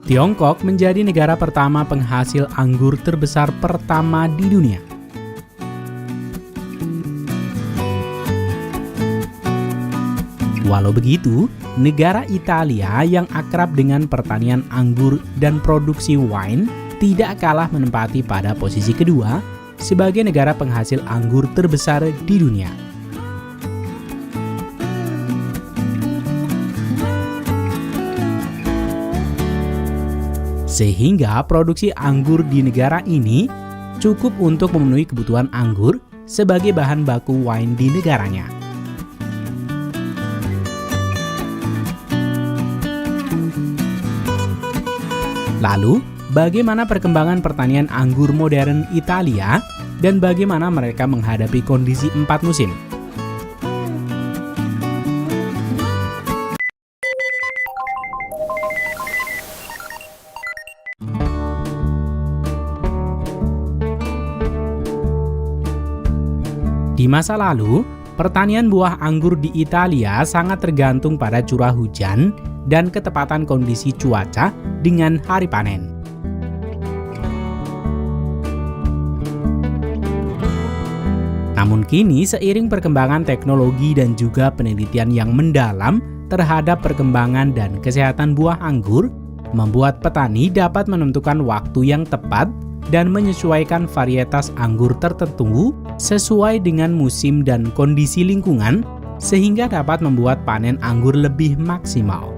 Tiongkok menjadi negara pertama penghasil anggur terbesar pertama di dunia. Walau begitu, negara Italia yang akrab dengan pertanian anggur dan produksi wine tidak kalah menempati pada posisi kedua sebagai negara penghasil anggur terbesar di dunia. Sehingga produksi anggur di negara ini cukup untuk memenuhi kebutuhan anggur sebagai bahan baku wine di negaranya. Lalu, bagaimana perkembangan pertanian anggur modern Italia dan bagaimana mereka menghadapi kondisi 4 musim? Di masa lalu, pertanian buah anggur di Italia sangat tergantung pada curah hujan dan ketepatan kondisi cuaca dengan hari panen. Namun kini seiring perkembangan teknologi dan juga penelitian yang mendalam terhadap perkembangan dan kesehatan buah anggur, membuat petani dapat menentukan waktu yang tepat dan menyesuaikan varietas anggur tertentu sesuai dengan musim dan kondisi lingkungan, sehingga dapat membuat panen anggur lebih maksimal.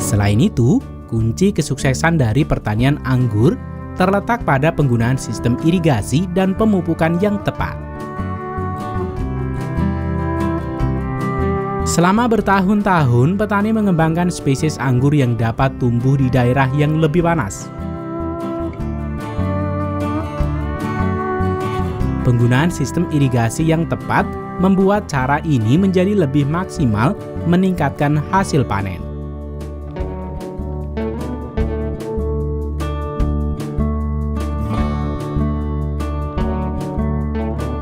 Selain itu, kunci kesuksesan dari pertanian anggur terletak pada penggunaan sistem irigasi dan pemupukan yang tepat. Selama bertahun-tahun, petani mengembangkan spesies anggur yang dapat tumbuh di daerah yang lebih panas. Penggunaan sistem irigasi yang tepat membuat cara ini menjadi lebih maksimal meningkatkan hasil panen.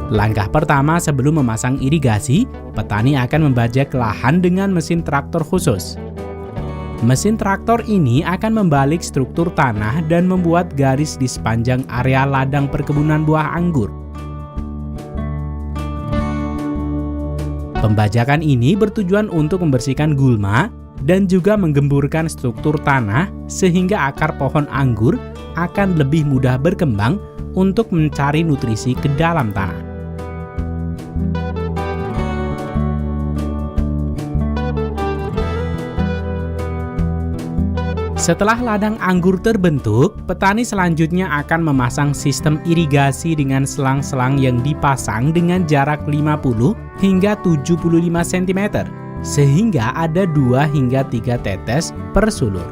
Langkah pertama sebelum memasang irigasi, petani akan membajak lahan dengan mesin traktor khusus. Mesin traktor ini akan membalik struktur tanah dan membuat garis di sepanjang area ladang perkebunan buah anggur. Pembajakan ini bertujuan untuk membersihkan gulma dan juga menggemburkan struktur tanah sehingga akar pohon anggur akan lebih mudah berkembang untuk mencari nutrisi ke dalam tanah. Setelah ladang anggur terbentuk, petani selanjutnya akan memasang sistem irigasi dengan selang-selang yang dipasang dengan jarak 50 hingga 75 cm, sehingga ada 2 hingga 3 tetes per sulur.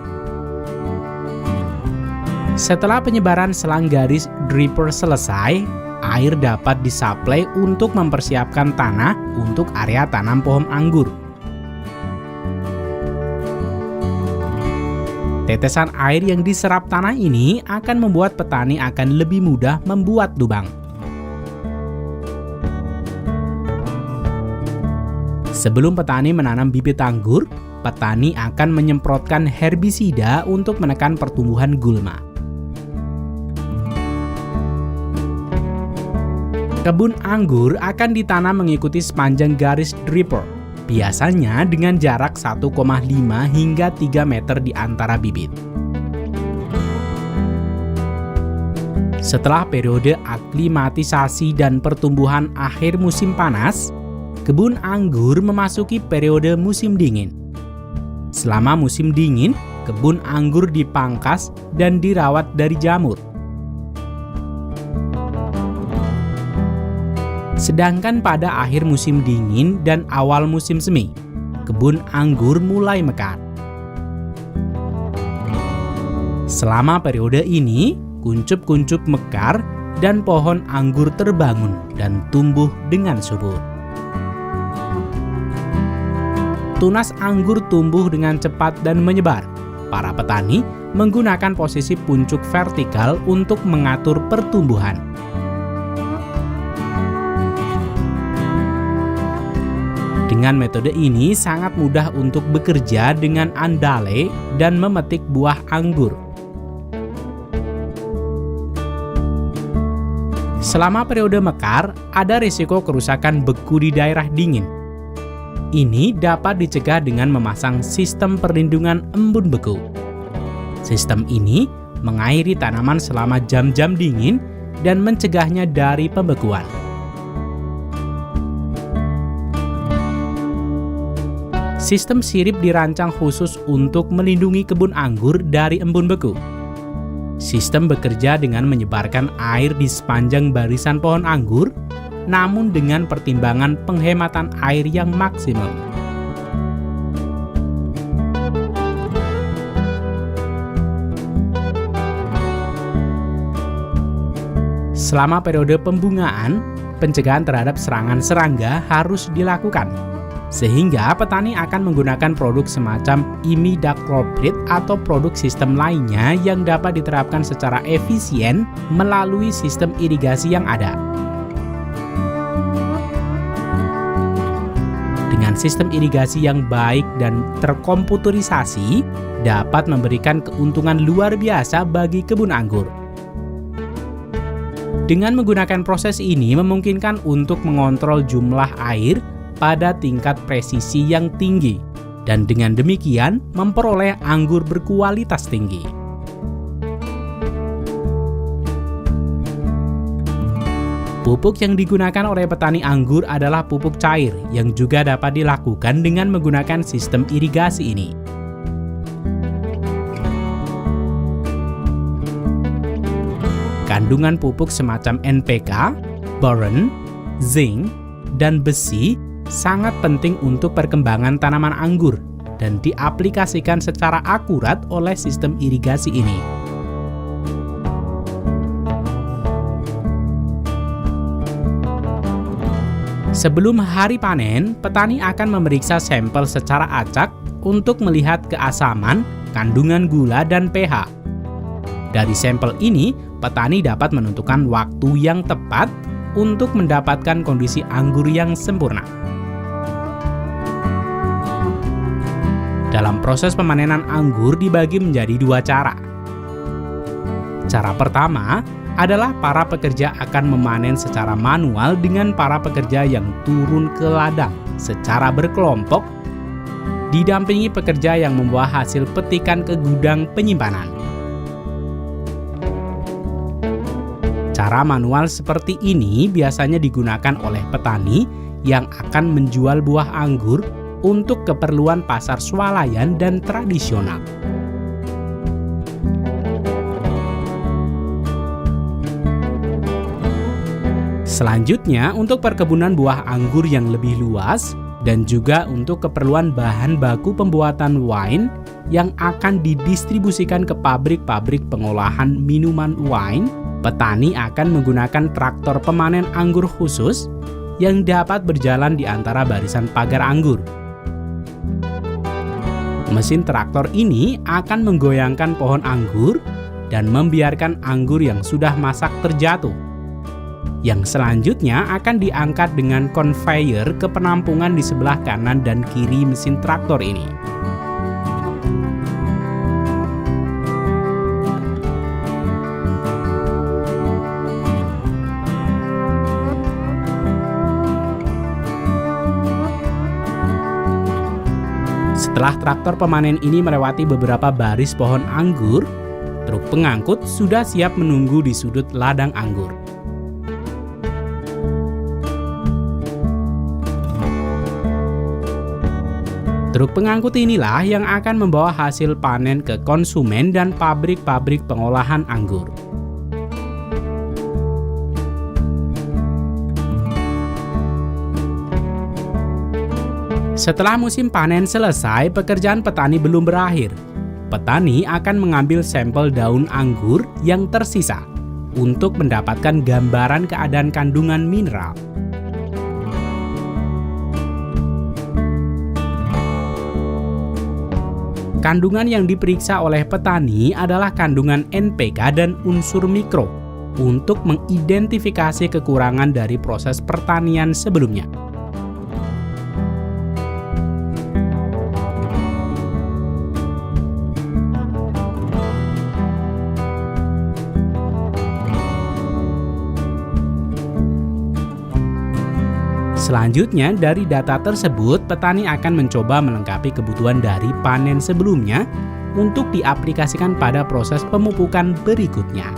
Setelah penyebaran selang garis dripper selesai, air dapat disuplai untuk mempersiapkan tanah untuk area tanam pohon anggur. Tetesan air yang diserap tanah ini akan membuat petani akan lebih mudah membuat lubang. Sebelum petani menanam bibit anggur, petani akan menyemprotkan herbisida untuk menekan pertumbuhan gulma. Kebun anggur akan ditanam mengikuti sepanjang garis dripper, biasanya dengan jarak 1,5 hingga 3 meter di antara bibit. Setelah periode aklimatisasi dan pertumbuhan akhir musim panas, kebun anggur memasuki periode musim dingin. Selama musim dingin, kebun anggur dipangkas dan dirawat dari jamur. Sedangkan pada akhir musim dingin dan awal musim semi, kebun anggur mulai mekar. Selama periode ini, kuncup-kuncup mekar dan pohon anggur terbangun dan tumbuh dengan subur. Tunas anggur tumbuh dengan cepat dan menyebar. Para petani menggunakan posisi puncuk vertikal untuk mengatur pertumbuhan. Dengan metode ini sangat mudah untuk bekerja dengan andale dan memetik buah anggur. Selama periode mekar, ada risiko kerusakan beku di daerah dingin. Ini dapat dicegah dengan memasang sistem perlindungan embun beku. Sistem ini mengairi tanaman selama jam-jam dingin dan mencegahnya dari pembekuan. Sistem sirip dirancang khusus untuk melindungi kebun anggur dari embun beku. Sistem bekerja dengan menyebarkan air di sepanjang barisan pohon anggur, namun dengan pertimbangan penghematan air yang maksimum. Selama periode pembungaan, pencegahan terhadap serangan serangga harus dilakukan, sehingga petani akan menggunakan produk semacam imidacloprid atau produk sistem lainnya yang dapat diterapkan secara efisien melalui sistem irigasi yang ada. Dengan sistem irigasi yang baik dan terkomputerisasi, dapat memberikan keuntungan luar biasa bagi kebun anggur. Dengan menggunakan proses ini memungkinkan untuk mengontrol jumlah air pada tingkat presisi yang tinggi, dan dengan demikian memperoleh anggur berkualitas tinggi. Pupuk yang digunakan oleh petani anggur adalah pupuk cair yang juga dapat dilakukan dengan menggunakan sistem irigasi ini. Kandungan pupuk semacam NPK, boron, zinc, dan besi sangat penting untuk perkembangan tanaman anggur dan diaplikasikan secara akurat oleh sistem irigasi ini. Sebelum hari panen, petani akan memeriksa sampel secara acak untuk melihat keasaman, kandungan gula, dan pH. Dari sampel ini, petani dapat menentukan waktu yang tepat untuk mendapatkan kondisi anggur yang sempurna. Dalam proses pemanenan anggur dibagi menjadi dua cara. Cara pertama adalah para pekerja akan memanen secara manual dengan para pekerja yang turun ke ladang secara berkelompok, didampingi pekerja yang membawa hasil petikan ke gudang penyimpanan. Cara manual seperti ini biasanya digunakan oleh petani yang akan menjual buah anggur untuk keperluan pasar swalayan dan tradisional. Selanjutnya, untuk perkebunan buah anggur yang lebih luas dan juga untuk keperluan bahan baku pembuatan wine yang akan didistribusikan ke pabrik-pabrik pengolahan minuman wine, petani akan menggunakan traktor pemanen anggur khusus yang dapat berjalan di antara barisan pagar anggur. Mesin traktor ini akan menggoyangkan pohon anggur dan membiarkan anggur yang sudah masak terjatuh, yang selanjutnya akan diangkat dengan conveyor ke penampungan di sebelah kanan dan kiri mesin traktor ini. Setelah traktor pemanen ini melewati beberapa baris pohon anggur, truk pengangkut sudah siap menunggu di sudut ladang anggur. Truk pengangkut inilah yang akan membawa hasil panen ke konsumen dan pabrik-pabrik pengolahan anggur. Setelah musim panen selesai, pekerjaan petani belum berakhir. Petani akan mengambil sampel daun anggur yang tersisa untuk mendapatkan gambaran keadaan kandungan mineral. Kandungan yang diperiksa oleh petani adalah kandungan NPK dan unsur mikro untuk mengidentifikasi kekurangan dari proses pertanian sebelumnya. Selanjutnya, dari data tersebut, petani akan mencoba melengkapi kebutuhan dari panen sebelumnya untuk diaplikasikan pada proses pemupukan berikutnya.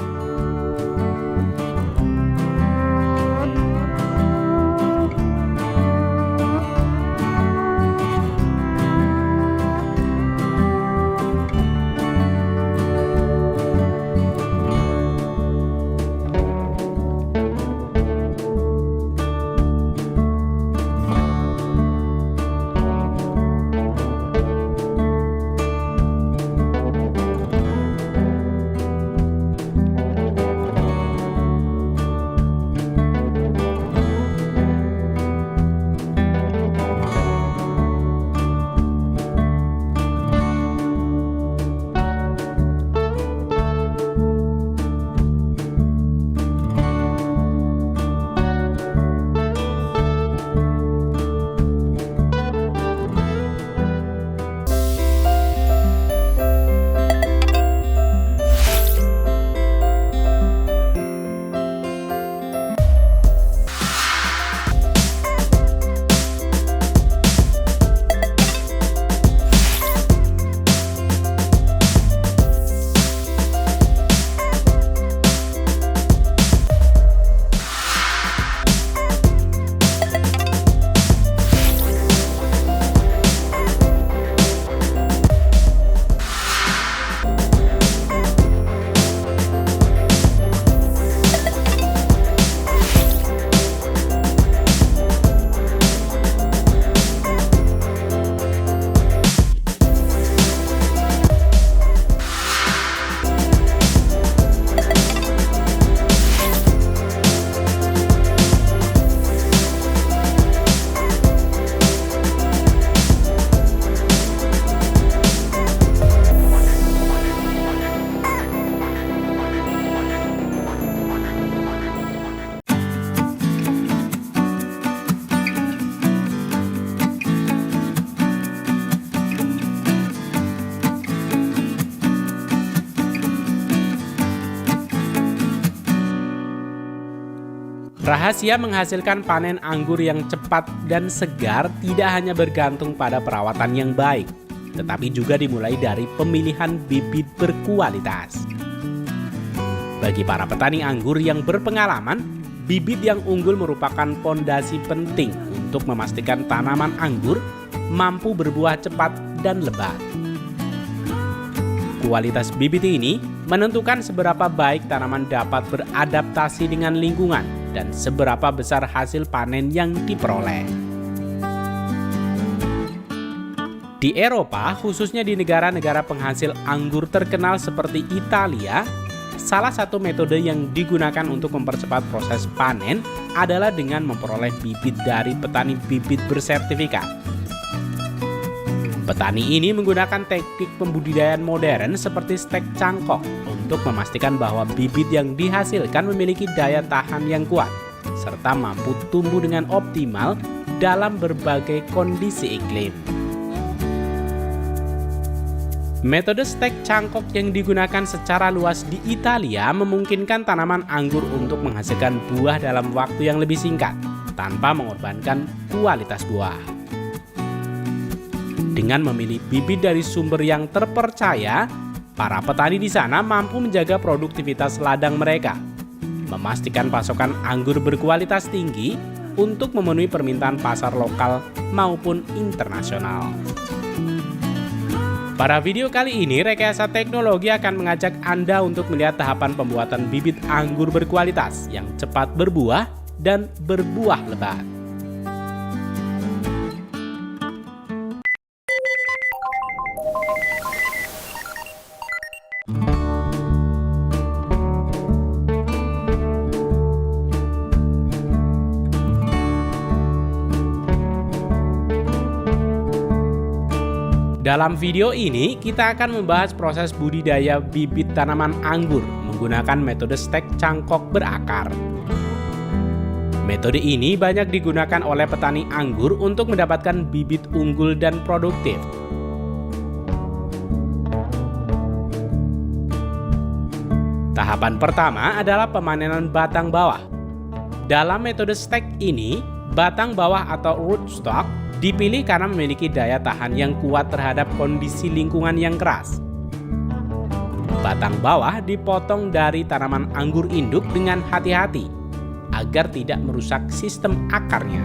Rahasia menghasilkan panen anggur yang cepat dan segar tidak hanya bergantung pada perawatan yang baik, tetapi juga dimulai dari pemilihan bibit berkualitas. Bagi para petani anggur yang berpengalaman, bibit yang unggul merupakan fondasi penting untuk memastikan tanaman anggur mampu berbuah cepat dan lebat. Kualitas bibit ini menentukan seberapa baik tanaman dapat beradaptasi dengan lingkungan dan seberapa besar hasil panen yang diperoleh. Di Eropa, khususnya di negara-negara penghasil anggur terkenal seperti Italia, salah satu metode yang digunakan untuk mempercepat proses panen adalah dengan memperoleh bibit dari petani bibit bersertifikat. Petani ini menggunakan teknik pembudidayaan modern seperti stek cangkok untuk memastikan bahwa bibit yang dihasilkan memiliki daya tahan yang kuat, serta mampu tumbuh dengan optimal dalam berbagai kondisi iklim. Metode stek cangkok yang digunakan secara luas di Italia memungkinkan tanaman anggur untuk menghasilkan buah dalam waktu yang lebih singkat, tanpa mengorbankan kualitas buah. Dengan memilih bibit dari sumber yang terpercaya, para petani di sana mampu menjaga produktivitas ladang mereka, memastikan pasokan anggur berkualitas tinggi untuk memenuhi permintaan pasar lokal maupun internasional. Pada video kali ini, Rekayasa Teknologi akan mengajak Anda untuk melihat tahapan pembuatan bibit anggur berkualitas yang cepat berbuah dan berbuah lebat. Dalam video ini, kita akan membahas proses budidaya bibit tanaman anggur menggunakan metode stek cangkok berakar. Metode ini banyak digunakan oleh petani anggur untuk mendapatkan bibit unggul dan produktif. Tahapan pertama adalah pemanenan batang bawah. Dalam metode stek ini, Batang bawah atau rootstock dipilih karena memiliki daya tahan yang kuat terhadap kondisi lingkungan yang keras. Batang bawah dipotong dari tanaman anggur induk dengan hati-hati agar tidak merusak sistem akarnya.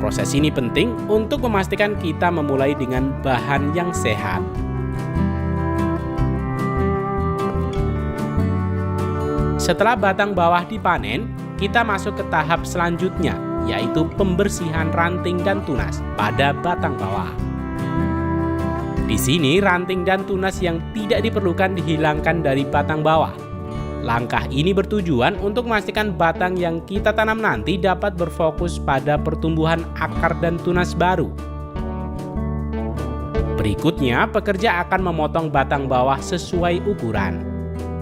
Proses ini penting untuk memastikan kita memulai dengan bahan yang sehat. Setelah batang bawah dipanen, kita masuk ke tahap selanjutnya, yaitu pembersihan ranting dan tunas pada batang bawah. Di sini ranting dan tunas yang tidak diperlukan dihilangkan dari batang bawah. Langkah ini bertujuan untuk memastikan batang yang kita tanam nanti dapat berfokus pada pertumbuhan akar dan tunas baru. Berikutnya, pekerja akan memotong batang bawah sesuai ukuran.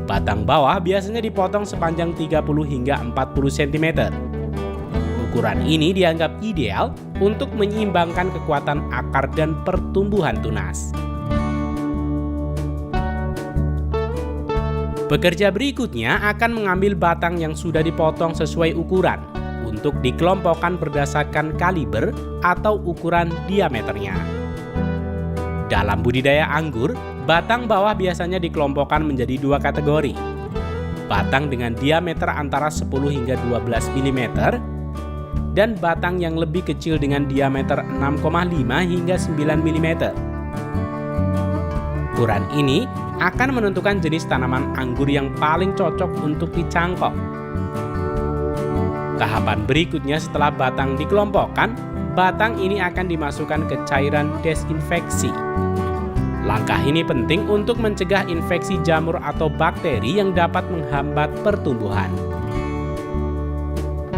Batang bawah biasanya dipotong sepanjang 30 hingga 40 cm. Ukuran ini dianggap ideal untuk menyeimbangkan kekuatan akar dan pertumbuhan tunas. Pekerja berikutnya akan mengambil batang yang sudah dipotong sesuai ukuran untuk dikelompokkan berdasarkan kaliber atau ukuran diameternya. Dalam budidaya anggur, batang bawah biasanya dikelompokkan menjadi dua kategori. Batang dengan diameter antara 10 hingga 12 mm dan batang yang lebih kecil dengan diameter 6,5 hingga 9 mm. Ukuran ini akan menentukan jenis tanaman anggur yang paling cocok untuk dicangkok. Tahapan berikutnya setelah batang dikelompokkan, batang ini akan dimasukkan ke cairan desinfeksi. Langkah ini penting untuk mencegah infeksi jamur atau bakteri yang dapat menghambat pertumbuhan.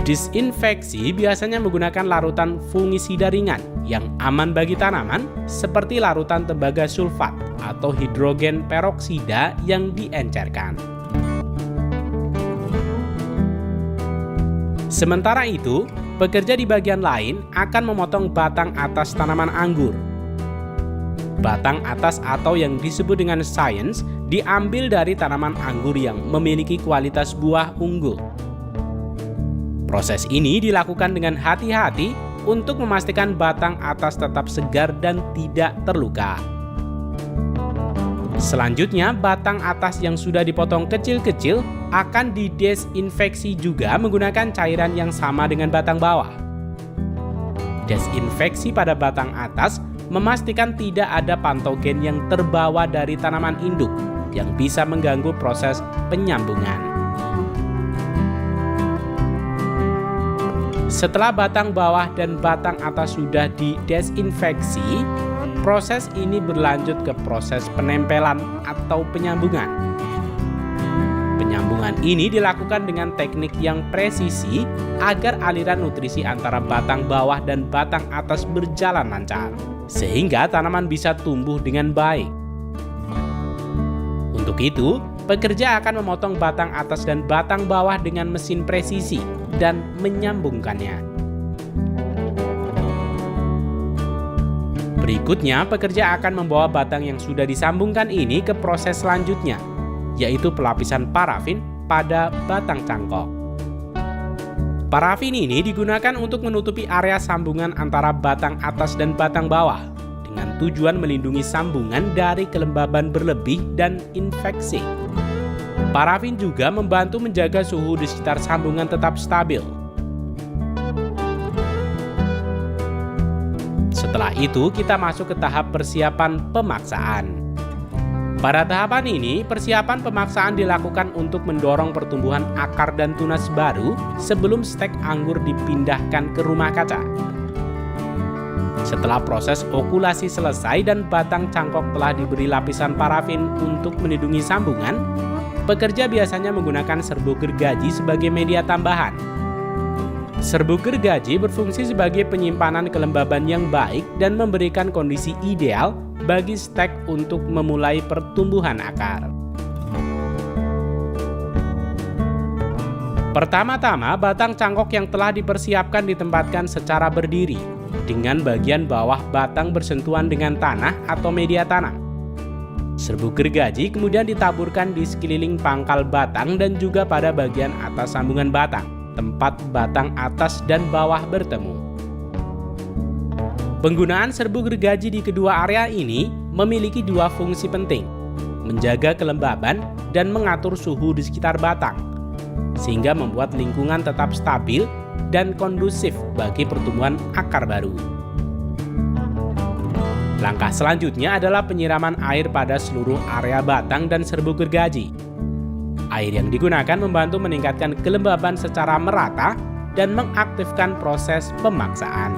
Disinfeksi biasanya menggunakan larutan fungisida ringan yang aman bagi tanaman seperti larutan tembaga sulfat atau hidrogen peroksida yang diencerkan. Sementara itu, pekerja di bagian lain akan memotong batang atas tanaman anggur. Batang atas atau yang disebut dengan science diambil dari tanaman anggur yang memiliki kualitas buah unggul. Proses ini dilakukan dengan hati-hati untuk memastikan batang atas tetap segar dan tidak terluka. Selanjutnya, batang atas yang sudah dipotong kecil-kecil akan didesinfeksi juga menggunakan cairan yang sama dengan batang bawah. Desinfeksi pada batang atas memastikan tidak ada patogen yang terbawa dari tanaman induk yang bisa mengganggu proses penyambungan. Setelah batang bawah dan batang atas sudah didesinfeksi, proses ini berlanjut ke proses penempelan atau penyambungan. Penyambungan ini dilakukan dengan teknik yang presisi agar aliran nutrisi antara batang bawah dan batang atas berjalan lancar, sehingga tanaman bisa tumbuh dengan baik. Untuk itu, pekerja akan memotong batang atas dan batang bawah dengan mesin presisi dan menyambungkannya. Berikutnya, pekerja akan membawa batang yang sudah disambungkan ini ke proses selanjutnya, yaitu pelapisan parafin pada batang cangkok. Parafin ini digunakan untuk menutupi area sambungan antara batang atas dan batang bawah, dengan tujuan melindungi sambungan dari kelembaban berlebih dan infeksi. Parafin juga membantu menjaga suhu di sekitar sambungan tetap stabil. Setelah itu, kita masuk ke tahap persiapan pemaksaan. Pada tahapan ini, persiapan pemaksaan dilakukan untuk mendorong pertumbuhan akar dan tunas baru sebelum stek anggur dipindahkan ke rumah kaca. Setelah proses okulasi selesai dan batang cangkok telah diberi lapisan parafin untuk melindungi sambungan, pekerja biasanya menggunakan serbuk gergaji sebagai media tambahan. Serbuk gergaji berfungsi sebagai penyimpanan kelembaban yang baik dan memberikan kondisi ideal bagi stek untuk memulai pertumbuhan akar. Pertama-tama, batang cangkok yang telah dipersiapkan ditempatkan secara berdiri, dengan bagian bawah batang bersentuhan dengan tanah atau media tanam. Serbuk gergaji kemudian ditaburkan di sekeliling pangkal batang dan juga pada bagian atas sambungan batang. tempat batang atas dan bawah bertemu. Penggunaan serbuk gergaji di kedua area ini memiliki dua fungsi penting, menjaga kelembaban dan mengatur suhu di sekitar batang, sehingga membuat lingkungan tetap stabil dan kondusif bagi pertumbuhan akar baru. Langkah selanjutnya adalah penyiraman air pada seluruh area batang dan serbuk gergaji. Air yang digunakan membantu meningkatkan kelembaban secara merata dan mengaktifkan proses pemaksaan.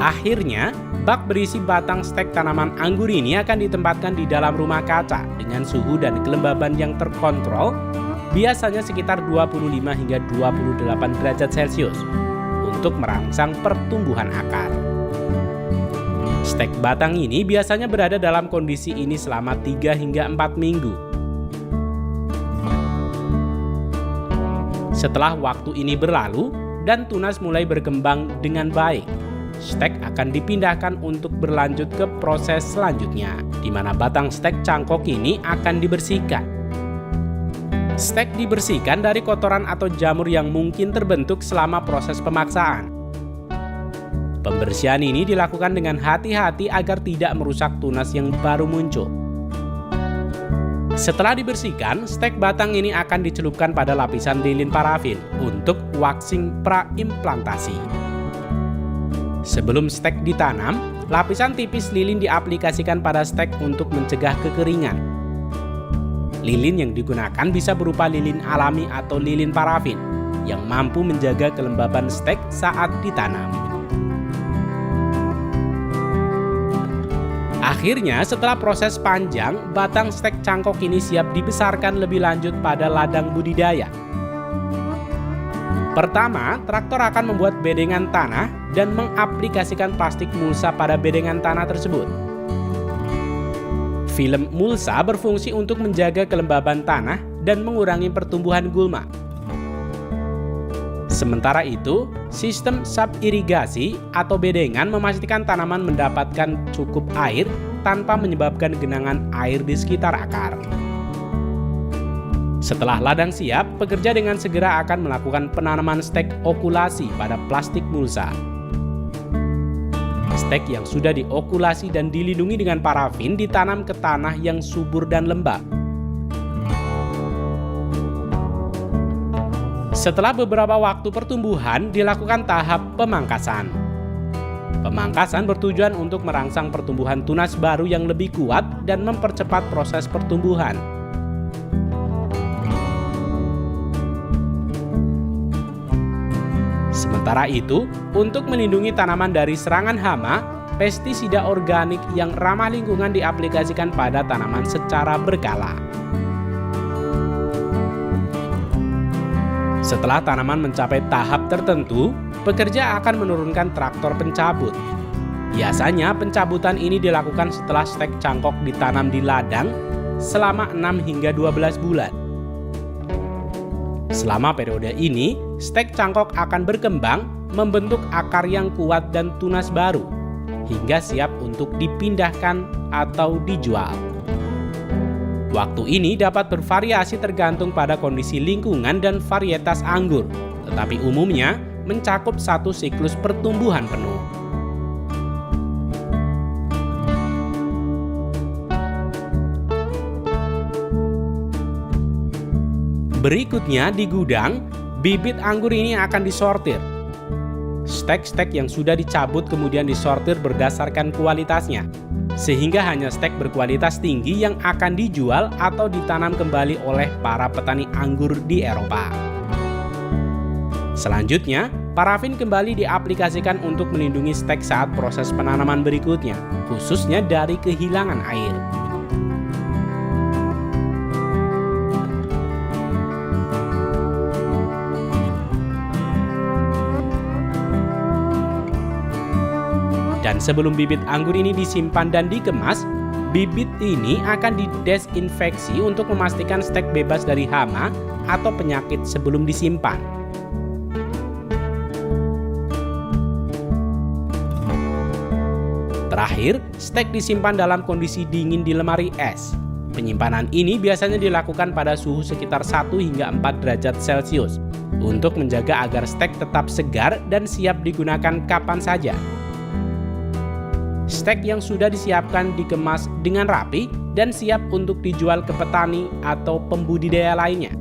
Akhirnya, bak berisi batang stek tanaman anggur ini akan ditempatkan di dalam rumah kaca dengan suhu dan kelembaban yang terkontrol, biasanya sekitar 25 hingga 28 derajat Celcius, untuk merangsang pertumbuhan akar. Stek batang ini biasanya berada dalam kondisi ini selama 3 hingga 4 minggu. Setelah waktu ini berlalu dan tunas mulai berkembang dengan baik, stek akan dipindahkan untuk berlanjut ke proses selanjutnya, di mana batang stek cangkok ini akan dibersihkan. Stek dibersihkan dari kotoran atau jamur yang mungkin terbentuk selama proses pemaksaan. Pembersihan ini dilakukan dengan hati-hati agar tidak merusak tunas yang baru muncul. Setelah dibersihkan, stek batang ini akan dicelupkan pada lapisan lilin parafin untuk waxing praimplantasi. Sebelum stek ditanam, lapisan tipis lilin diaplikasikan pada stek untuk mencegah kekeringan. Lilin yang digunakan bisa berupa lilin alami atau lilin parafin yang mampu menjaga kelembaban stek saat ditanam. Akhirnya, setelah proses panjang, batang stek cangkok ini siap dibesarkan lebih lanjut pada ladang budidaya. Pertama, traktor akan membuat bedengan tanah dan mengaplikasikan plastik mulsa pada bedengan tanah tersebut. Film mulsa berfungsi untuk menjaga kelembaban tanah dan mengurangi pertumbuhan gulma. Sementara itu, sistem subirigasi atau bedengan memastikan tanaman mendapatkan cukup air tanpa menyebabkan genangan air di sekitar akar. Setelah ladang siap, pekerja dengan segera akan melakukan penanaman stek okulasi pada plastik mulsa. Stek yang sudah diokulasi dan dilindungi dengan parafin ditanam ke tanah yang subur dan lembab. Setelah beberapa waktu pertumbuhan, dilakukan tahap pemangkasan. Pemangkasan bertujuan untuk merangsang pertumbuhan tunas baru yang lebih kuat dan mempercepat proses pertumbuhan. Sementara itu, untuk melindungi tanaman dari serangan hama, pestisida organik yang ramah lingkungan diaplikasikan pada tanaman secara berkala. Setelah tanaman mencapai tahap tertentu, pekerja akan menurunkan traktor pencabut. Biasanya pencabutan ini dilakukan setelah stek cangkok ditanam di ladang selama 6 hingga 12 bulan. Selama periode ini, stek cangkok akan berkembang, membentuk akar yang kuat dan tunas baru, hingga siap untuk dipindahkan atau dijual. Waktu ini dapat bervariasi tergantung pada kondisi lingkungan dan varietas anggur, tetapi umumnya mencakup satu siklus pertumbuhan penuh. Berikutnya di gudang, bibit anggur ini akan disortir. Stek-stek yang sudah dicabut kemudian disortir berdasarkan kualitasnya, sehingga hanya stek berkualitas tinggi yang akan dijual atau ditanam kembali oleh para petani anggur di Eropa. Selanjutnya, parafin kembali diaplikasikan untuk melindungi stek saat proses penanaman berikutnya, khususnya dari kehilangan air. Dan sebelum bibit anggur ini disimpan dan dikemas, bibit ini akan didesinfeksi untuk memastikan stek bebas dari hama atau penyakit sebelum disimpan. Terakhir, stek disimpan dalam kondisi dingin di lemari es. Penyimpanan ini biasanya dilakukan pada suhu sekitar 1 hingga 4 derajat Celcius untuk menjaga agar stek tetap segar dan siap digunakan kapan saja. Stek yang sudah disiapkan dikemas dengan rapi dan siap untuk dijual ke petani atau pembudidaya lainnya.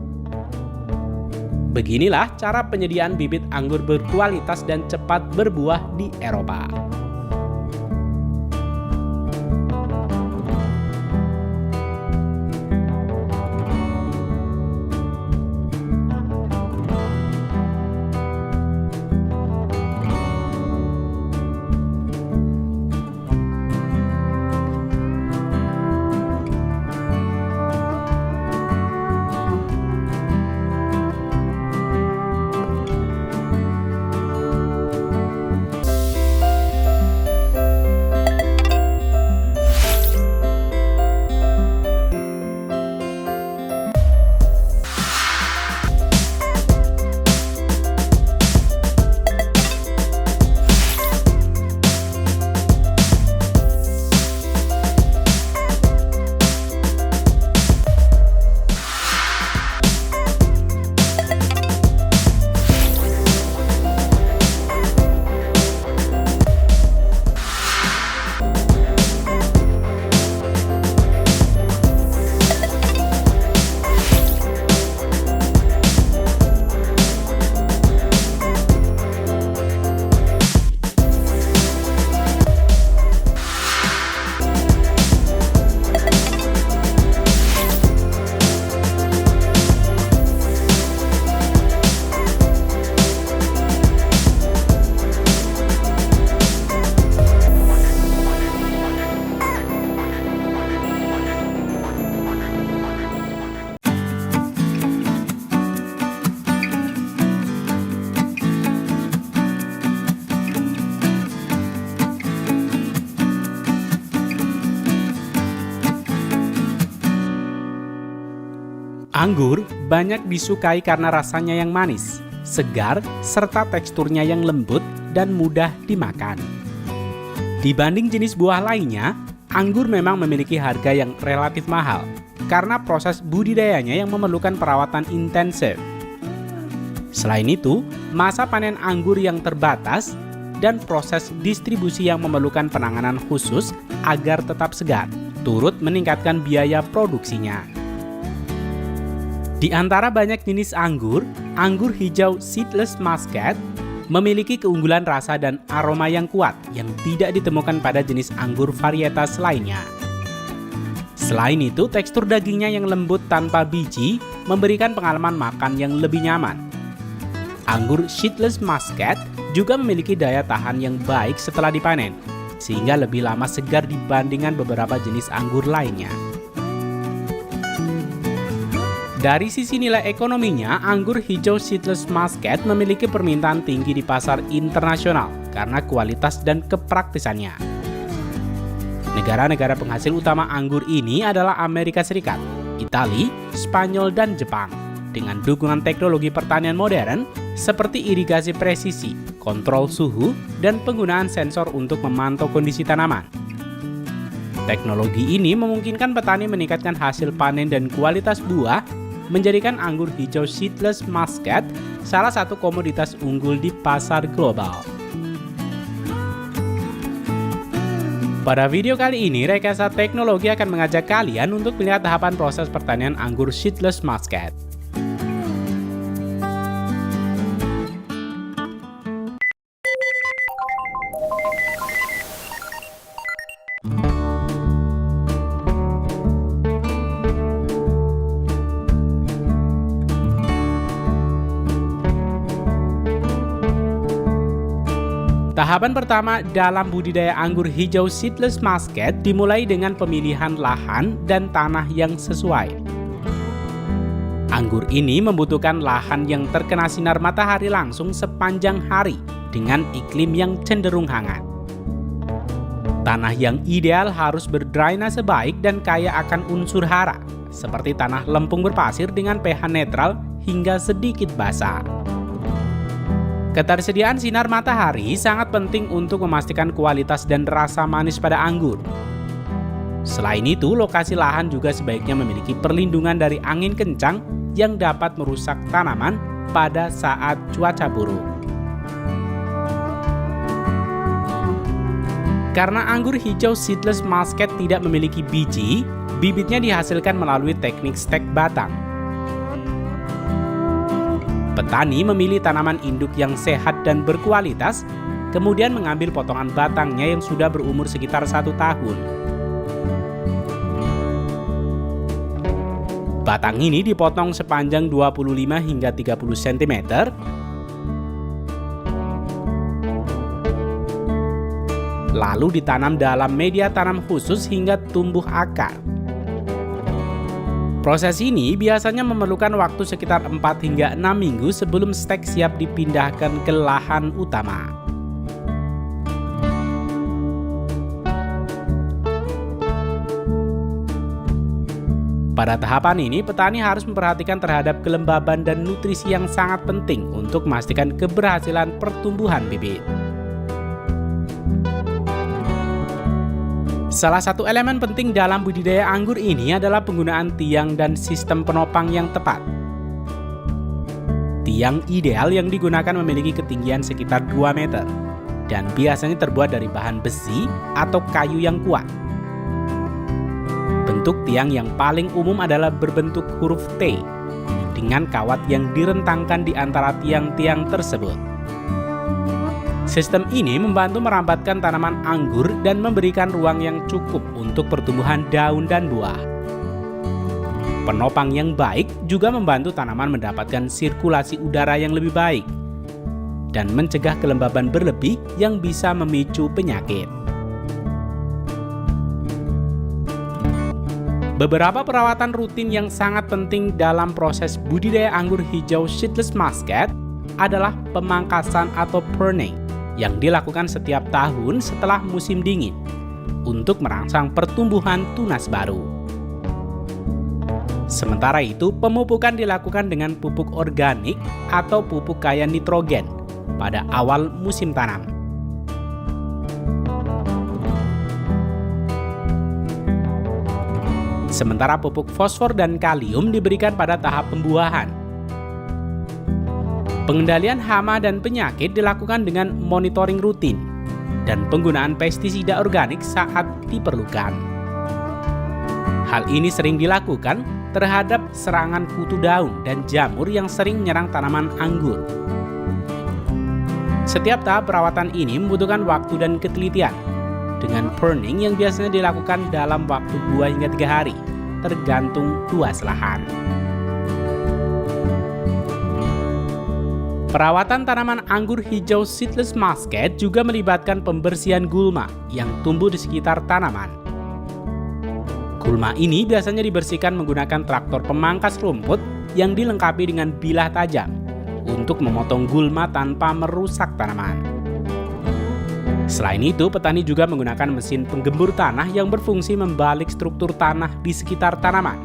Beginilah cara penyediaan bibit anggur berkualitas dan cepat berbuah di Eropa. Anggur banyak disukai karena rasanya yang manis, segar, serta teksturnya yang lembut dan mudah dimakan. Dibanding jenis buah lainnya, anggur memang memiliki harga yang relatif mahal karena proses budidayanya yang memerlukan perawatan intensif. Selain itu, masa panen anggur yang terbatas dan proses distribusi yang memerlukan penanganan khusus agar tetap segar, turut meningkatkan biaya produksinya. Di antara banyak jenis anggur, anggur hijau Seedless Muscat memiliki keunggulan rasa dan aroma yang kuat yang tidak ditemukan pada jenis anggur varietas lainnya. Selain itu, tekstur dagingnya yang lembut tanpa biji memberikan pengalaman makan yang lebih nyaman. Anggur Seedless Muscat juga memiliki daya tahan yang baik setelah dipanen, sehingga lebih lama segar dibandingkan beberapa jenis anggur lainnya. Dari sisi nilai ekonominya, anggur hijau Seedless Muscat memiliki permintaan tinggi di pasar internasional karena kualitas dan kepraktisannya. Negara-negara penghasil utama anggur ini adalah Amerika Serikat, Italia, Spanyol, dan Jepang, dengan dukungan teknologi pertanian modern seperti irigasi presisi, kontrol suhu, dan penggunaan sensor untuk memantau kondisi tanaman. Teknologi ini memungkinkan petani meningkatkan hasil panen dan kualitas buah, menjadikan anggur hijau Seedless Muscat salah satu komoditas unggul di pasar global. Pada video kali ini, Rekayasa Teknologi akan mengajak kalian untuk melihat tahapan proses pertanian anggur Seedless Muscat. Tahapan pertama dalam budidaya anggur hijau Seedless Muscat dimulai dengan pemilihan lahan dan tanah yang sesuai. Anggur ini membutuhkan lahan yang terkena sinar matahari langsung sepanjang hari dengan iklim yang cenderung hangat. Tanah yang ideal harus berdrainase baik dan kaya akan unsur hara, seperti tanah lempung berpasir dengan pH netral hingga sedikit basah. Ketersediaan sinar matahari sangat penting untuk memastikan kualitas dan rasa manis pada anggur. Selain itu, lokasi lahan juga sebaiknya memiliki perlindungan dari angin kencang yang dapat merusak tanaman pada saat cuaca buruk. Karena anggur hijau seedless muscat tidak memiliki biji, bibitnya dihasilkan melalui teknik stek batang. Petani memilih tanaman induk yang sehat dan berkualitas, kemudian mengambil potongan batangnya yang sudah berumur sekitar 1 tahun. Batang ini dipotong sepanjang 25 hingga 30 cm, lalu ditanam dalam media tanam khusus hingga tumbuh akar. Proses ini biasanya memerlukan waktu sekitar 4 hingga 6 minggu sebelum stek siap dipindahkan ke lahan utama. Pada tahapan ini, petani harus memperhatikan terhadap kelembaban dan nutrisi yang sangat penting untuk memastikan keberhasilan pertumbuhan bibit. Salah satu elemen penting dalam budidaya anggur ini adalah penggunaan tiang dan sistem penopang yang tepat. Tiang ideal yang digunakan memiliki ketinggian sekitar 2 meter dan biasanya terbuat dari bahan besi atau kayu yang kuat. Bentuk tiang yang paling umum adalah berbentuk huruf T dengan kawat yang direntangkan di antara tiang-tiang tersebut. Sistem ini membantu merambatkan tanaman anggur dan memberikan ruang yang cukup untuk pertumbuhan daun dan buah. Penopang yang baik juga membantu tanaman mendapatkan sirkulasi udara yang lebih baik dan mencegah kelembaban berlebih yang bisa memicu penyakit. Beberapa perawatan rutin yang sangat penting dalam proses budidaya anggur hijau seedless muscat adalah pemangkasan atau pruning yang dilakukan setiap tahun setelah musim dingin untuk merangsang pertumbuhan tunas baru. Sementara itu, pemupukan dilakukan dengan pupuk organik atau pupuk kaya nitrogen pada awal musim tanam. Sementara pupuk fosfor dan kalium diberikan pada tahap pembuahan. Pengendalian hama dan penyakit dilakukan dengan monitoring rutin dan penggunaan pestisida organik saat diperlukan. Hal ini sering dilakukan terhadap serangan kutu daun dan jamur yang sering menyerang tanaman anggur. Setiap tahap perawatan ini membutuhkan waktu dan ketelitian, dengan pruning yang biasanya dilakukan dalam waktu 2 hingga 3 hari, tergantung luas lahan. Perawatan tanaman anggur hijau seedless muscat juga melibatkan pembersihan gulma yang tumbuh di sekitar tanaman. Gulma ini biasanya dibersihkan menggunakan traktor pemangkas rumput yang dilengkapi dengan bilah tajam untuk memotong gulma tanpa merusak tanaman. Selain itu, petani juga menggunakan mesin penggembur tanah yang berfungsi membalik struktur tanah di sekitar tanaman,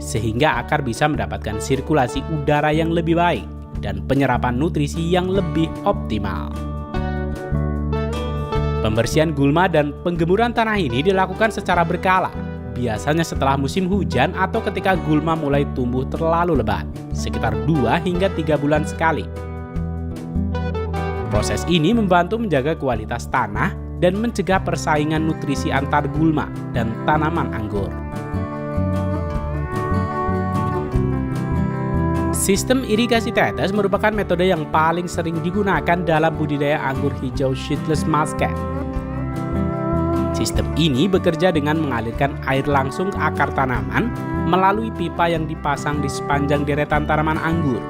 sehingga akar bisa mendapatkan sirkulasi udara yang lebih baik dan penyerapan nutrisi yang lebih optimal. Pembersihan gulma dan penggemburan tanah ini dilakukan secara berkala, biasanya setelah musim hujan atau ketika gulma mulai tumbuh terlalu lebat, sekitar 2 hingga 3 bulan sekali. Proses ini membantu menjaga kualitas tanah dan mencegah persaingan nutrisi antar gulma dan tanaman anggur. Sistem irigasi tetes merupakan metode yang paling sering digunakan dalam budidaya anggur hijau seedless muscat. Sistem ini bekerja dengan mengalirkan air langsung ke akar tanaman melalui pipa yang dipasang di sepanjang deretan tanaman anggur.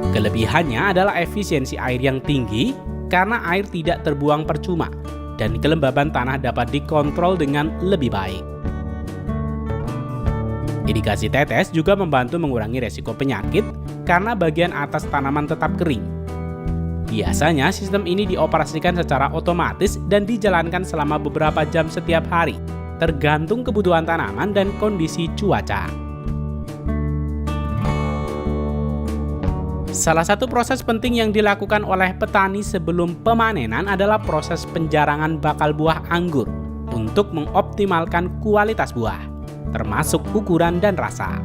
Kelebihannya adalah efisiensi air yang tinggi karena air tidak terbuang percuma dan kelembaban tanah dapat dikontrol dengan lebih baik. Irigasi tetes juga membantu mengurangi resiko penyakit karena bagian atas tanaman tetap kering. Biasanya sistem ini dioperasikan secara otomatis dan dijalankan selama beberapa jam setiap hari, tergantung kebutuhan tanaman dan kondisi cuaca. Salah satu proses penting yang dilakukan oleh petani sebelum pemanenan adalah proses penjarangan bakal buah anggur untuk mengoptimalkan kualitas buah, termasuk ukuran dan rasa.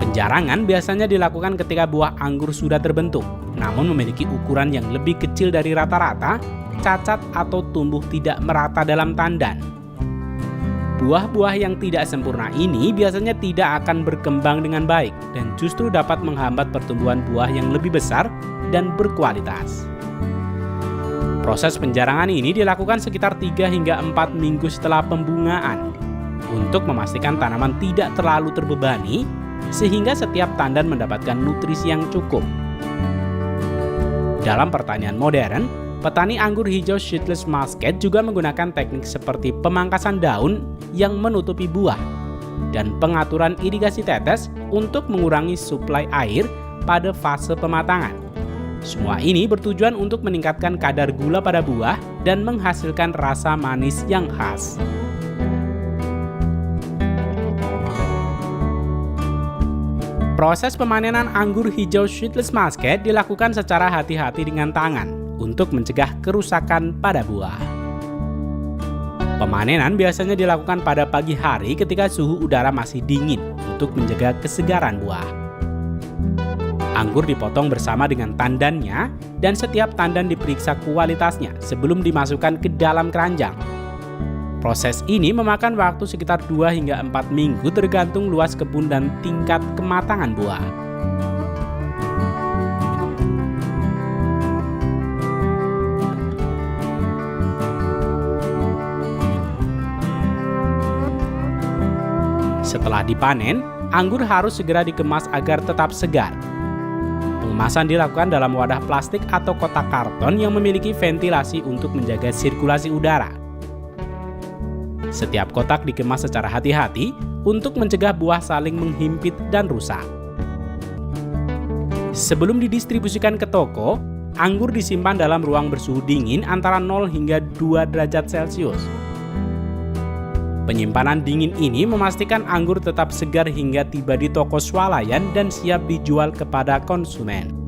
Penjarangan biasanya dilakukan ketika buah anggur sudah terbentuk, namun memiliki ukuran yang lebih kecil dari rata-rata, cacat atau tumbuh tidak merata dalam tandan. Buah-buah yang tidak sempurna ini biasanya tidak akan berkembang dengan baik dan justru dapat menghambat pertumbuhan buah yang lebih besar dan berkualitas. Proses penjarangan ini dilakukan sekitar 3 hingga 4 minggu setelah pembungaan untuk memastikan tanaman tidak terlalu terbebani sehingga setiap tandan mendapatkan nutrisi yang cukup. Dalam pertanian modern, petani anggur hijau Seedless Muscat juga menggunakan teknik seperti pemangkasan daun yang menutupi buah dan pengaturan irigasi tetes untuk mengurangi suplai air pada fase pematangan. Semua ini bertujuan untuk meningkatkan kadar gula pada buah dan menghasilkan rasa manis yang khas. Proses pemanenan anggur hijau Seedless Muscat dilakukan secara hati-hati dengan tangan untuk mencegah kerusakan pada buah. Pemanenan biasanya dilakukan pada pagi hari ketika suhu udara masih dingin untuk menjaga kesegaran buah. Anggur dipotong bersama dengan tandannya dan setiap tandan diperiksa kualitasnya sebelum dimasukkan ke dalam keranjang. Proses ini memakan waktu sekitar 2 hingga 4 minggu tergantung luas kebun dan tingkat kematangan buah. Setelah dipanen, anggur harus segera dikemas agar tetap segar. Pengemasan dilakukan dalam wadah plastik atau kotak karton yang memiliki ventilasi untuk menjaga sirkulasi udara. Setiap kotak dikemas secara hati-hati untuk mencegah buah saling menghimpit dan rusak. Sebelum didistribusikan ke toko, anggur disimpan dalam ruang bersuhu dingin antara 0 hingga 2 derajat Celcius. Penyimpanan dingin ini memastikan anggur tetap segar hingga tiba di toko swalayan dan siap dijual kepada konsumen.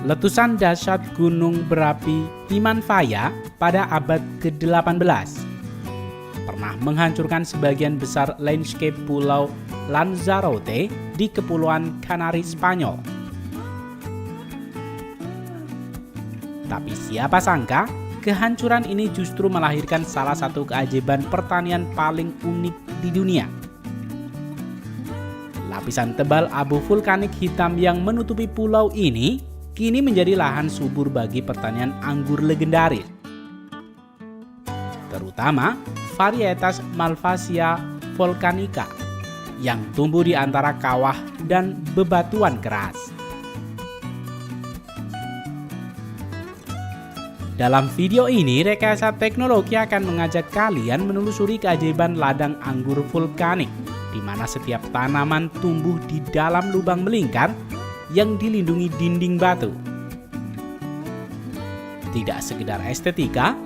Letusan dahsyat gunung berapi Himalaya pada abad ke-18 pernah menghancurkan sebagian besar landscape pulau Lanzarote di Kepulauan Kanari, Spanyol. Tapi siapa sangka, kehancuran ini justru melahirkan salah satu keajaiban pertanian paling unik di dunia. Lapisan tebal abu vulkanik hitam yang menutupi pulau ini kini menjadi lahan subur bagi pertanian anggur legendaris. Terutama varietas Malvasia volcanica yang tumbuh di antara kawah dan bebatuan keras. Dalam video ini, Rekayasa Teknologi akan mengajak kalian menelusuri keajaiban ladang anggur vulkanik, di mana setiap tanaman tumbuh di dalam lubang melingkar yang dilindungi dinding batu. Tidak sekedar estetika,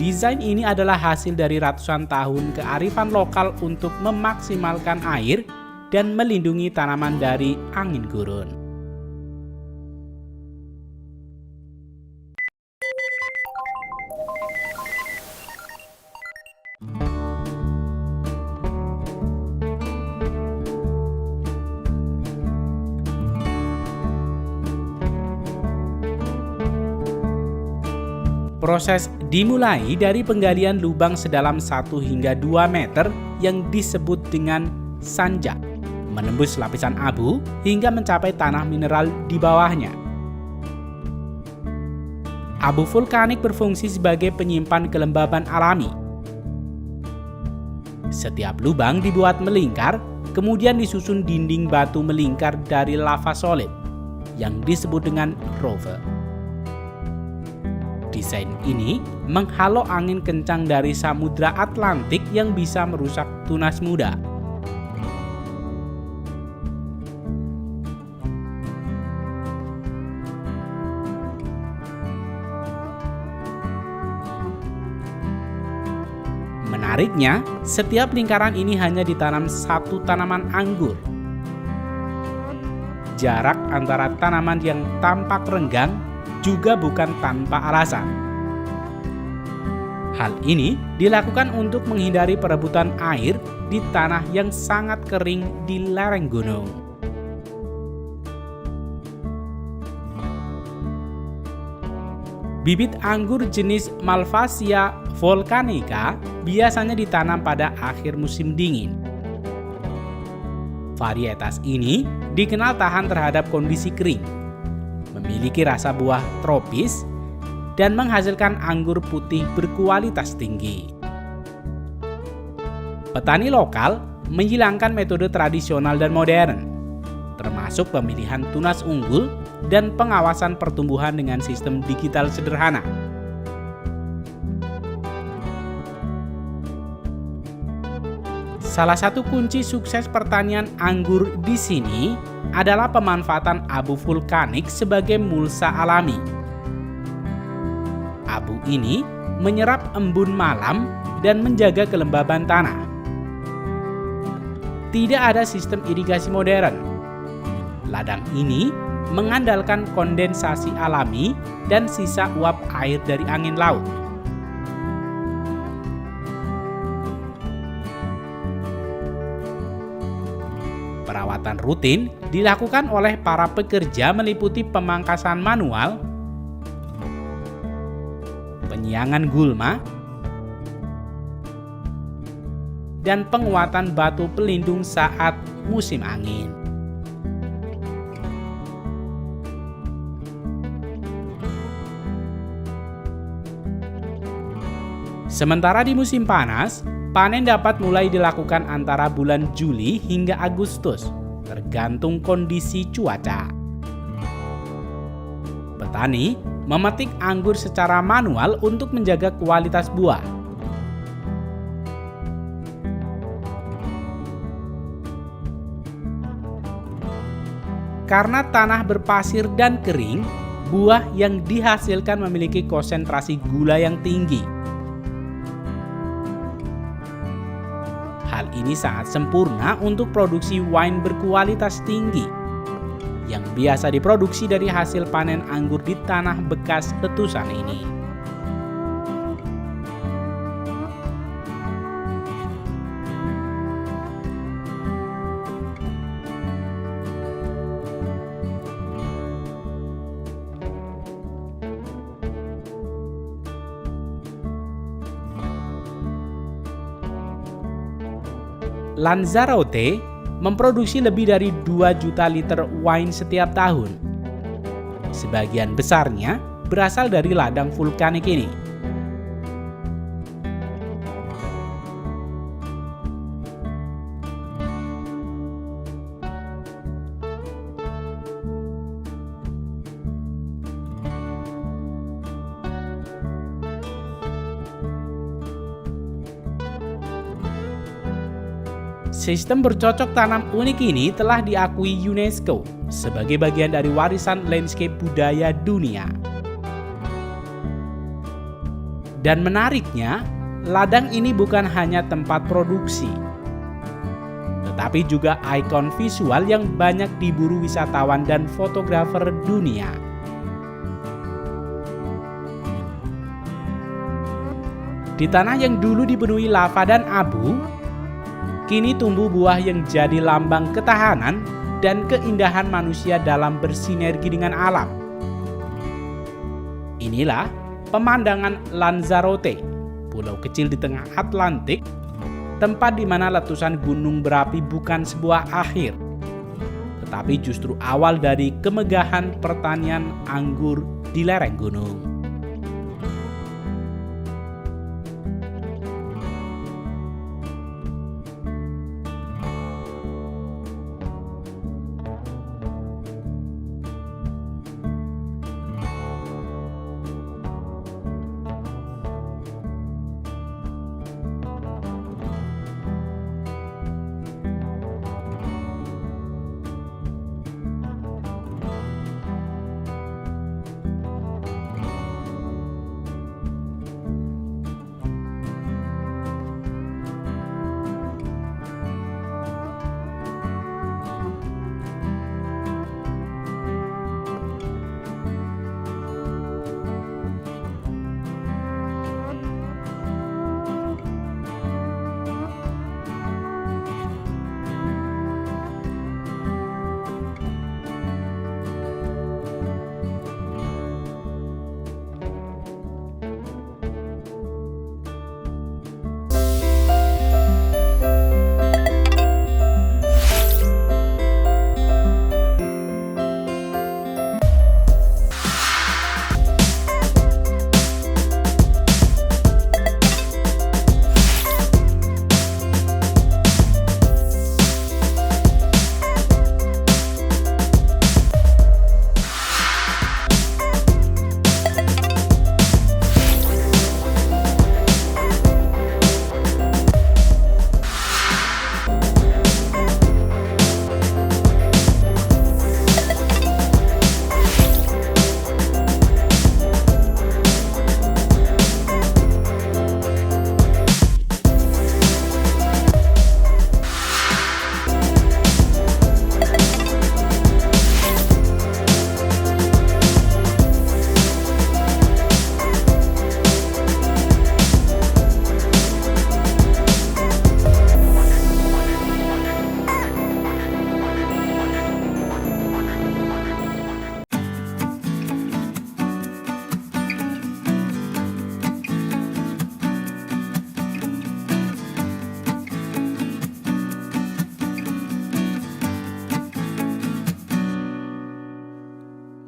desain ini adalah hasil dari ratusan tahun kearifan lokal untuk memaksimalkan air dan melindungi tanaman dari angin gurun. Proses dimulai dari penggalian lubang sedalam 1 hingga 2 meter yang disebut dengan sanjak, menembus lapisan abu hingga mencapai tanah mineral di bawahnya. Abu vulkanik berfungsi sebagai penyimpan kelembaban alami. Setiap lubang dibuat melingkar, kemudian disusun dinding batu melingkar dari lava solid yang disebut dengan rover. Desain ini menghalau angin kencang dari Samudra Atlantik yang bisa merusak tunas muda. Menariknya, setiap lingkaran ini hanya ditanam satu tanaman anggur. Jarak antara tanaman yang tampak renggang juga bukan tanpa alasan. Hal ini dilakukan untuk menghindari perebutan air di tanah yang sangat kering di lereng gunung. Bibit anggur jenis Malvasia volcanica biasanya ditanam pada akhir musim dingin. Varietas ini dikenal tahan terhadap kondisi kering, memiliki rasa buah tropis, dan menghasilkan anggur putih berkualitas tinggi. Petani lokal menghilangkan metode tradisional dan modern, termasuk pemilihan tunas unggul dan pengawasan pertumbuhan dengan sistem digital sederhana. Salah satu kunci sukses pertanian anggur di sini adalah pemanfaatan abu vulkanik sebagai mulsa alami. Abu ini menyerap embun malam dan menjaga kelembaban tanah. Tidak ada sistem irigasi modern. Ladang ini mengandalkan kondensasi alami dan sisa uap air dari angin laut. Perawatan rutin dilakukan oleh para pekerja meliputi pemangkasan manual, penyiangan gulma, dan penguatan batu pelindung saat musim angin. Sementara di musim panas, panen dapat mulai dilakukan antara bulan Juli hingga Agustus, tergantung kondisi cuaca. Petani memetik anggur secara manual untuk menjaga kualitas buah. Karena tanah berpasir dan kering, buah yang dihasilkan memiliki konsentrasi gula yang tinggi. Hal ini sangat sempurna untuk produksi wine berkualitas tinggi yang biasa diproduksi dari hasil panen anggur di tanah bekas letusan ini. Lanzarote memproduksi lebih dari 2 juta liter wine setiap tahun. Sebagian besarnya berasal dari ladang vulkanik ini. Sistem bercocok tanam unik ini telah diakui UNESCO sebagai bagian dari warisan landscape budaya dunia. Dan menariknya, ladang ini bukan hanya tempat produksi, tetapi juga ikon visual yang banyak diburu wisatawan dan fotografer dunia. Di tanah yang dulu dipenuhi lava dan abu, kini tumbuh buah yang jadi lambang ketahanan dan keindahan manusia dalam bersinergi dengan alam. Inilah pemandangan Lanzarote, pulau kecil di tengah Atlantik, tempat di mana letusan gunung berapi bukan sebuah akhir, tetapi justru awal dari kemegahan pertanian anggur di lereng gunung.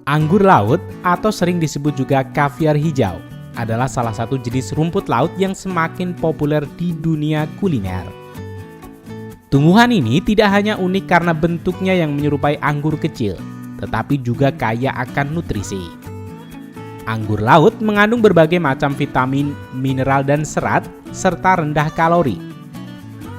Anggur laut atau sering disebut juga kaviar hijau adalah salah satu jenis rumput laut yang semakin populer di dunia kuliner. Tumbuhan ini tidak hanya unik karena bentuknya yang menyerupai anggur kecil, tetapi juga kaya akan nutrisi. Anggur laut mengandung berbagai macam vitamin, mineral, dan serat, serta rendah kalori.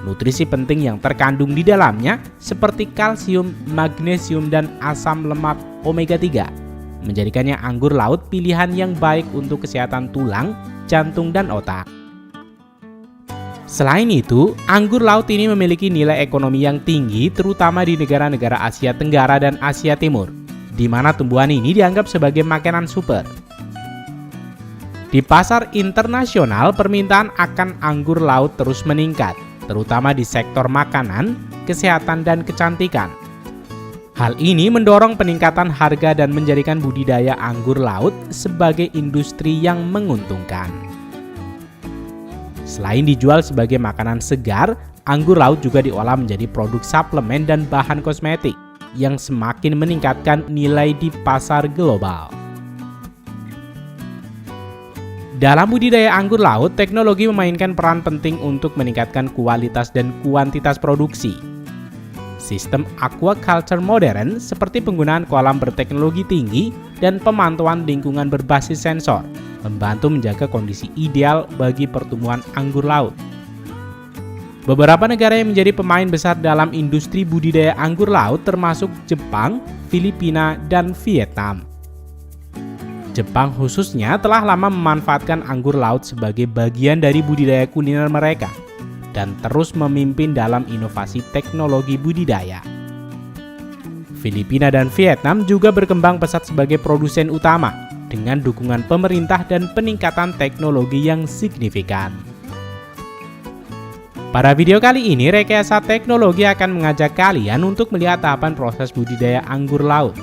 Nutrisi penting yang terkandung di dalamnya seperti kalsium, magnesium, dan asam lemak omega 3 menjadikannya anggur laut pilihan yang baik untuk kesehatan tulang, jantung, dan otak. Selain itu, anggur laut ini memiliki nilai ekonomi yang tinggi terutama di negara-negara Asia Tenggara dan Asia Timur, di mana tumbuhan ini dianggap sebagai makanan super. Di pasar internasional, permintaan akan anggur laut terus meningkat, terutama di sektor makanan, kesehatan, dan kecantikan. Hal ini mendorong peningkatan harga dan menjadikan budidaya anggur laut sebagai industri yang menguntungkan. Selain dijual sebagai makanan segar, anggur laut juga diolah menjadi produk suplemen dan bahan kosmetik yang semakin meningkatkan nilai di pasar global. Dalam budidaya anggur laut, teknologi memainkan peran penting untuk meningkatkan kualitas dan kuantitas produksi. Sistem aquaculture modern seperti penggunaan kolam berteknologi tinggi dan pemantauan lingkungan berbasis sensor membantu menjaga kondisi ideal bagi pertumbuhan anggur laut. Beberapa negara yang menjadi pemain besar dalam industri budidaya anggur laut termasuk Jepang, Filipina, dan Vietnam. Jepang khususnya telah lama memanfaatkan anggur laut sebagai bagian dari budidaya kuliner mereka dan terus memimpin dalam inovasi teknologi budidaya. Filipina dan Vietnam juga berkembang pesat sebagai produsen utama dengan dukungan pemerintah dan peningkatan teknologi yang signifikan. Pada video kali ini, Rekayasa Teknologi akan mengajak kalian untuk melihat tahapan proses budidaya anggur laut.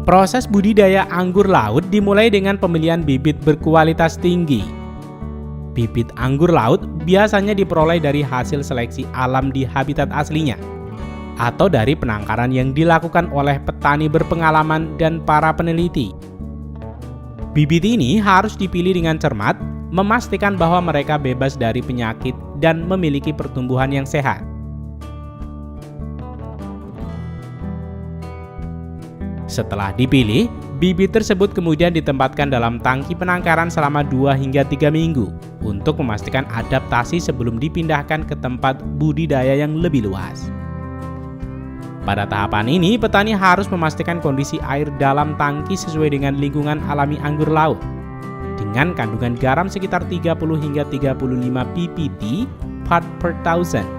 Proses budidaya anggur laut dimulai dengan pemilihan bibit berkualitas tinggi. Bibit anggur laut biasanya diperoleh dari hasil seleksi alam di habitat aslinya, atau dari penangkaran yang dilakukan oleh petani berpengalaman dan para peneliti. Bibit ini harus dipilih dengan cermat, memastikan bahwa mereka bebas dari penyakit dan memiliki pertumbuhan yang sehat. Setelah dipilih, bibit tersebut kemudian ditempatkan dalam tangki penangkaran selama 2 hingga 3 minggu untuk memastikan adaptasi sebelum dipindahkan ke tempat budidaya yang lebih luas. Pada tahapan ini, petani harus memastikan kondisi air dalam tangki sesuai dengan lingkungan alami anggur laut, dengan kandungan garam sekitar 30 hingga 35 ppt part per thousand,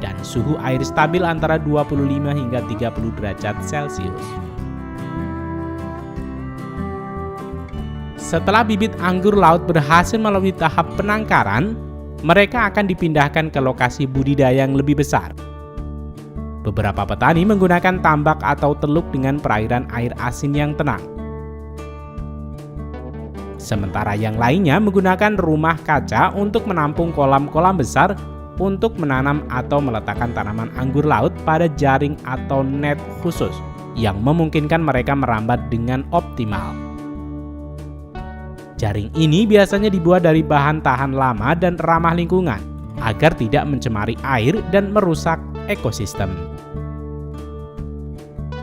dan suhu air stabil antara 25 hingga 30 derajat Celcius. Setelah bibit anggur laut berhasil melalui tahap penangkaran, mereka akan dipindahkan ke lokasi budidaya yang lebih besar. Beberapa petani menggunakan tambak atau teluk dengan perairan air asin yang tenang. Sementara yang lainnya menggunakan rumah kaca untuk menampung kolam-kolam besar untuk menanam atau meletakkan tanaman anggur laut pada jaring atau net khusus yang memungkinkan mereka merambat dengan optimal. Jaring ini biasanya dibuat dari bahan tahan lama dan ramah lingkungan agar tidak mencemari air dan merusak ekosistem.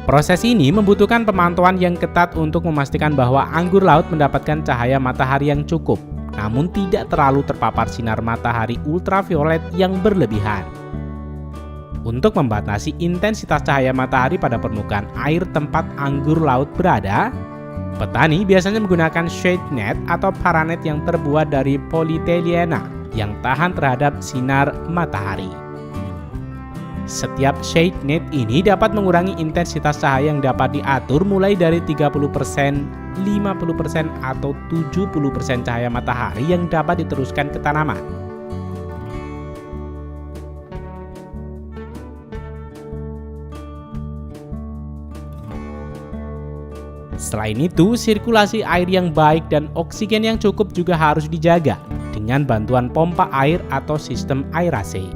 Proses ini membutuhkan pemantauan yang ketat untuk memastikan bahwa anggur laut mendapatkan cahaya matahari yang cukup, namun tidak terlalu terpapar sinar matahari ultraviolet yang berlebihan. Untuk membatasi intensitas cahaya matahari pada permukaan air tempat anggur laut berada, petani biasanya menggunakan shade net atau paranet yang terbuat dari polyethylena yang tahan terhadap sinar matahari. Setiap shade net ini dapat mengurangi intensitas cahaya yang dapat diatur mulai dari 30%, 50%, atau 70% cahaya matahari yang dapat diteruskan ke tanaman. Selain itu, sirkulasi air yang baik dan oksigen yang cukup juga harus dijaga dengan bantuan pompa air atau sistem aerasi.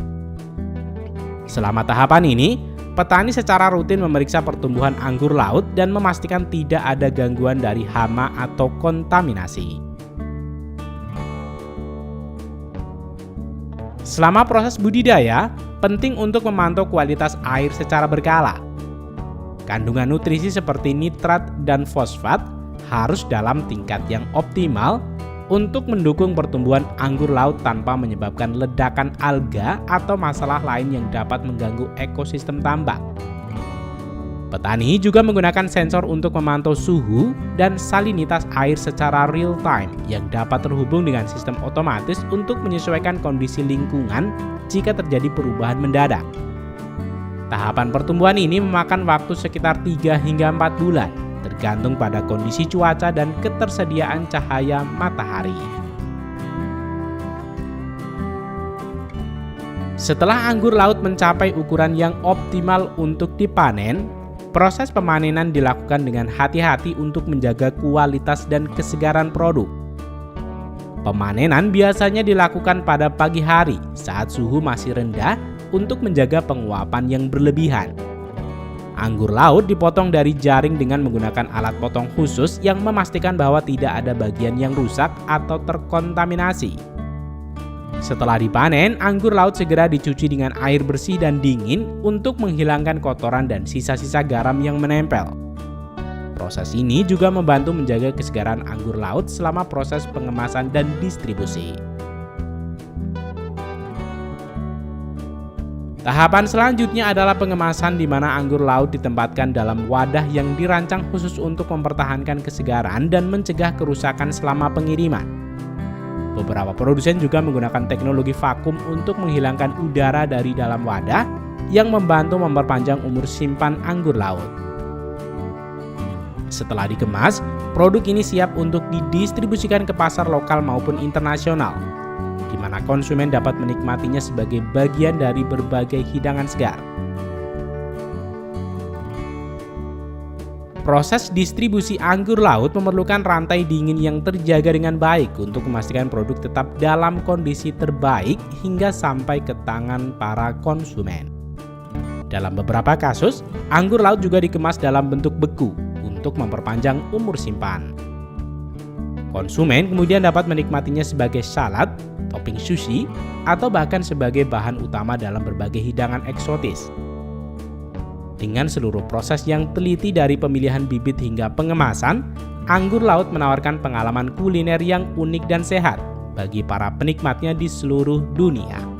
Selama tahapan ini, petani secara rutin memeriksa pertumbuhan anggur laut dan memastikan tidak ada gangguan dari hama atau kontaminasi. Selama proses budidaya, penting untuk memantau kualitas air secara berkala. Kandungan nutrisi seperti nitrat dan fosfat harus dalam tingkat yang optimal untuk mendukung pertumbuhan anggur laut tanpa menyebabkan ledakan alga atau masalah lain yang dapat mengganggu ekosistem tambak. Petani juga menggunakan sensor untuk memantau suhu dan salinitas air secara real time yang dapat terhubung dengan sistem otomatis untuk menyesuaikan kondisi lingkungan jika terjadi perubahan mendadak. Tahapan pertumbuhan ini memakan waktu sekitar 3 hingga 4 bulan, bergantung pada kondisi cuaca dan ketersediaan cahaya matahari. Setelah anggur laut mencapai ukuran yang optimal untuk dipanen, proses pemanenan dilakukan dengan hati-hati untuk menjaga kualitas dan kesegaran produk. Pemanenan biasanya dilakukan pada pagi hari saat suhu masih rendah untuk menjaga penguapan yang berlebihan. Anggur laut dipotong dari jaring dengan menggunakan alat potong khusus yang memastikan bahwa tidak ada bagian yang rusak atau terkontaminasi. Setelah dipanen, anggur laut segera dicuci dengan air bersih dan dingin untuk menghilangkan kotoran dan sisa-sisa garam yang menempel. Proses ini juga membantu menjaga kesegaran anggur laut selama proses pengemasan dan distribusi. Tahapan selanjutnya adalah pengemasan di mana anggur laut ditempatkan dalam wadah yang dirancang khusus untuk mempertahankan kesegaran dan mencegah kerusakan selama pengiriman. Beberapa produsen juga menggunakan teknologi vakum untuk menghilangkan udara dari dalam wadah yang membantu memperpanjang umur simpan anggur laut. Setelah dikemas, produk ini siap untuk didistribusikan ke pasar lokal maupun internasional, di mana konsumen dapat menikmatinya sebagai bagian dari berbagai hidangan segar. Proses distribusi anggur laut memerlukan rantai dingin yang terjaga dengan baik untuk memastikan produk tetap dalam kondisi terbaik hingga sampai ke tangan para konsumen. Dalam beberapa kasus, anggur laut juga dikemas dalam bentuk beku untuk memperpanjang umur simpan. Konsumen kemudian dapat menikmatinya sebagai salad, topping sushi, atau bahkan sebagai bahan utama dalam berbagai hidangan eksotis. Dengan seluruh proses yang teliti dari pemilihan bibit hingga pengemasan, anggur laut menawarkan pengalaman kuliner yang unik dan sehat bagi para penikmatnya di seluruh dunia.